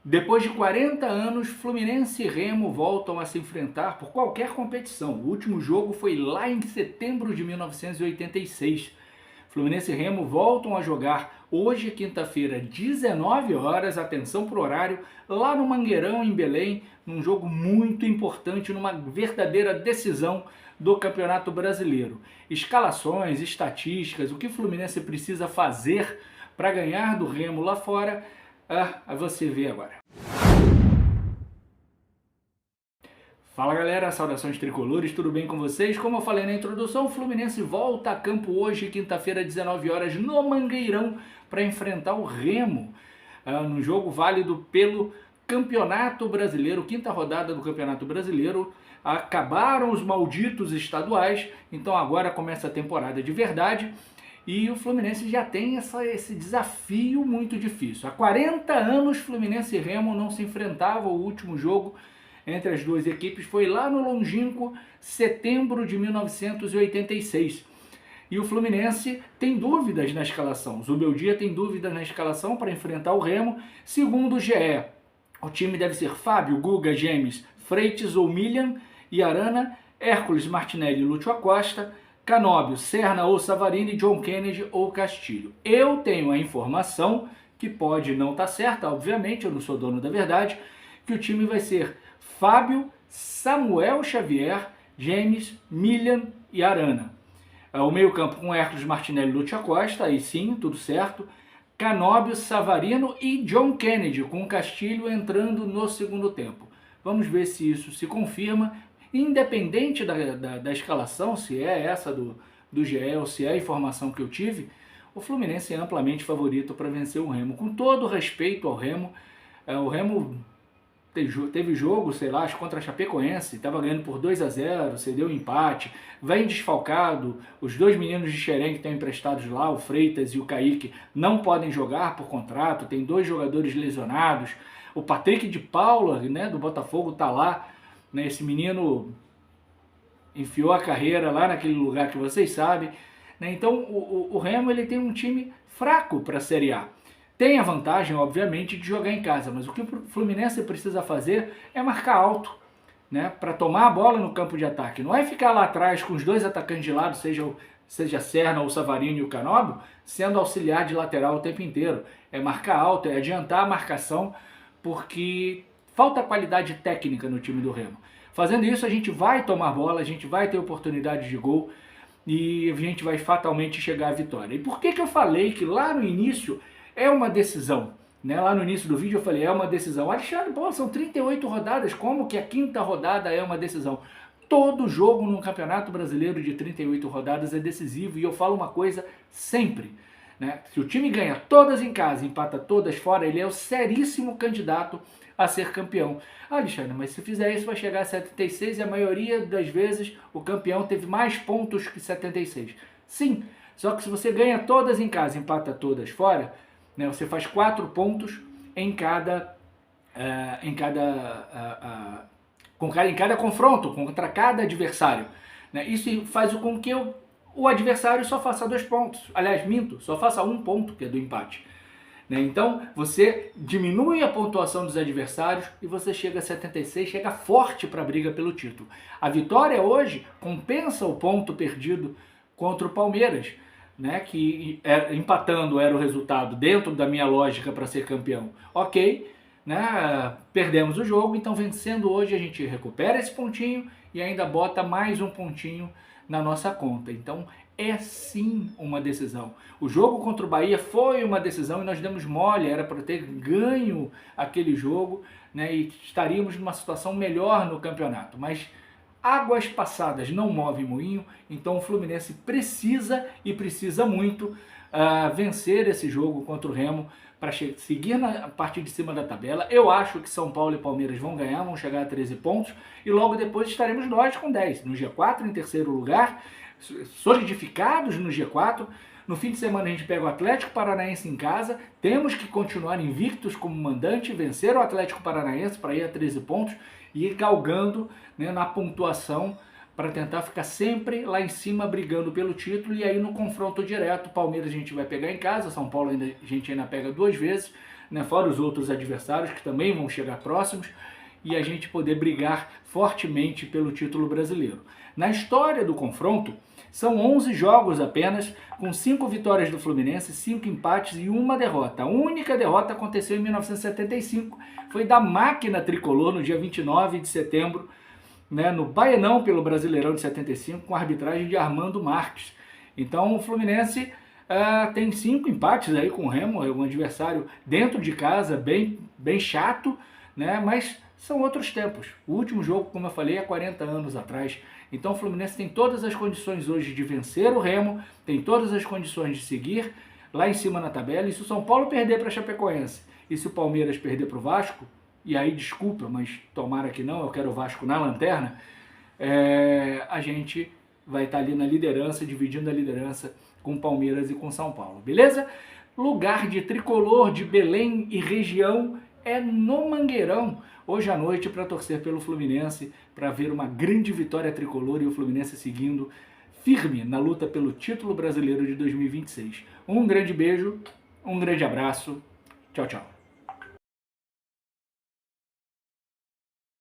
Depois de 40 anos, Fluminense e Remo voltam a se enfrentar por qualquer competição. O último jogo foi lá em setembro de 1986. Fluminense e Remo voltam a jogar hoje, quinta-feira, 19 horas, atenção para o horário, lá no Mangueirão, em Belém, num jogo muito importante, numa verdadeira decisão do Campeonato Brasileiro. Escalações, estatísticas, o que o Fluminense precisa fazer para ganhar do Remo lá fora, você vê agora. Fala galera, saudações tricolores, tudo bem com vocês? Como eu falei na introdução, o Fluminense volta a campo hoje, quinta-feira, 19 horas, no Mangueirão, para enfrentar o Remo, num jogo válido pelo Campeonato Brasileiro, quinta rodada do Campeonato Brasileiro. Acabaram os malditos estaduais, então agora começa a temporada de verdade. E o Fluminense já tem esse desafio muito difícil. Há 40 anos, Fluminense e Remo não se enfrentavam. O último jogo entre as duas equipes foi lá no longínquo setembro de 1986. E o Fluminense tem dúvidas na escalação. O Zubeldia tem dúvidas na escalação para enfrentar o Remo. Segundo o GE, o time deve ser Fábio, Guga, James, Freitas ou Milian e Arana, Hércules, Martinelli, Lúcio Acosta, Canóbio, Serna ou Savarini, John Kennedy ou Castilho. Eu tenho a informação, que pode não estar certa, obviamente, eu não sou dono da verdade, que o time vai ser Fábio, Samuel Xavier, James, Milian e Arana. O meio-campo com Hércules, Martinelli e Lúcio Acosta, aí sim, tudo certo. Canóbio, Savarino e John Kennedy, com Castilho entrando no segundo tempo. Vamos ver se isso se confirma. Independente da escalação, se é essa do GE ou se é a informação que eu tive, o Fluminense é amplamente favorito para vencer o Remo. Com todo respeito ao Remo, o Remo teve jogo, sei lá, contra a Chapecoense, estava ganhando por 2-0, cedeu um empate, vem desfalcado, os dois meninos de Xerém que estão emprestados lá, o Freitas e o Kaique, não podem jogar por contrato, tem dois jogadores lesionados, o Patrick de Paula, né, do Botafogo, está lá. Esse menino enfiou a carreira lá naquele lugar que vocês sabem. Então o Remo ele tem um time fraco para a Série A. Tem a vantagem, obviamente, de jogar em casa, mas o que o Fluminense precisa fazer é marcar alto, né, para tomar a bola no campo de ataque. Não é ficar lá atrás com os dois atacantes de lado, seja Serna ou Savarino e o Canóbio, sendo auxiliar de lateral o tempo inteiro. É marcar alto, é adiantar a marcação, porque falta qualidade técnica no time do Remo. Fazendo isso, a gente vai tomar bola, a gente vai ter oportunidade de gol e a gente vai fatalmente chegar à vitória. E por que eu falei que lá no início é uma decisão? Né? Lá no início do vídeo eu falei, é uma decisão. Alexandre, pô, são 38 rodadas, como que a quinta rodada é uma decisão? Todo jogo no Campeonato Brasileiro de 38 rodadas é decisivo e eu falo uma coisa sempre. Né? Se o time ganha todas em casa e empata todas fora, ele é o seríssimo candidato a ser campeão. Alexandre, mas se fizer isso vai chegar a 76 e a maioria das vezes o campeão teve mais pontos que 76. Sim, só que se você ganha todas em casa e empata todas fora, né, você faz 4 pontos em cada confronto, contra cada adversário. Né? Isso faz com que o adversário só faça 2 pontos. Aliás, minto, só faça 1 ponto, que é do empate. Então, você diminui a pontuação dos adversários e você chega a 76, chega forte para a briga pelo título. A vitória hoje compensa o ponto perdido contra o Palmeiras, né, que empatando era o resultado dentro da minha lógica para ser campeão. Ok, né, perdemos o jogo, então vencendo hoje a gente recupera esse pontinho e ainda bota mais um pontinho na nossa conta. Então é sim uma decisão. O jogo contra o Bahia foi uma decisão e nós demos mole, era para ter ganho aquele jogo, né, e estaríamos numa situação melhor no campeonato. Mas águas passadas não movem moinho, então o Fluminense precisa e precisa muito vencer esse jogo contra o Remo para seguir na parte de cima da tabela. Eu acho que São Paulo e Palmeiras vão ganhar, vão chegar a 13 pontos e logo depois estaremos nós com 10, no G4 em terceiro lugar, solidificados no G4. No fim de semana a gente pega o Atlético Paranaense em casa, temos que continuar invictos como mandante, vencer o Atlético Paranaense para ir a 13 pontos e ir galgando, né, na pontuação para tentar ficar sempre lá em cima brigando pelo título. E aí no confronto direto, Palmeiras a gente vai pegar em casa, São Paulo a gente ainda pega 2 vezes, né, fora os outros adversários que também vão chegar próximos, e a gente poder brigar fortemente pelo título brasileiro. Na história do confronto, são 11 jogos apenas, com 5 vitórias do Fluminense, 5 empates e 1 derrota. A única derrota aconteceu em 1975, foi da máquina tricolor no dia 29 de setembro, né, no Baianão pelo Brasileirão de 75, com a arbitragem de Armando Marques. Então o Fluminense tem 5 empates aí com o Remo, é um adversário dentro de casa, bem chato, né, mas são outros tempos. O último jogo, como eu falei, é 40 anos atrás. Então o Fluminense tem todas as condições hoje de vencer o Remo, tem todas as condições de seguir lá em cima na tabela. E se o São Paulo perder para a Chapecoense e se o Palmeiras perder para o Vasco, e aí desculpa, mas tomara que não, eu quero o Vasco na lanterna, a gente vai estar ali na liderança, dividindo a liderança com Palmeiras e com São Paulo, beleza? Lugar de tricolor de Belém e região é no Mangueirão, hoje à noite, para torcer pelo Fluminense, para ver uma grande vitória tricolor e o Fluminense seguindo firme na luta pelo título brasileiro de 2026. Um grande beijo, um grande abraço, tchau, tchau.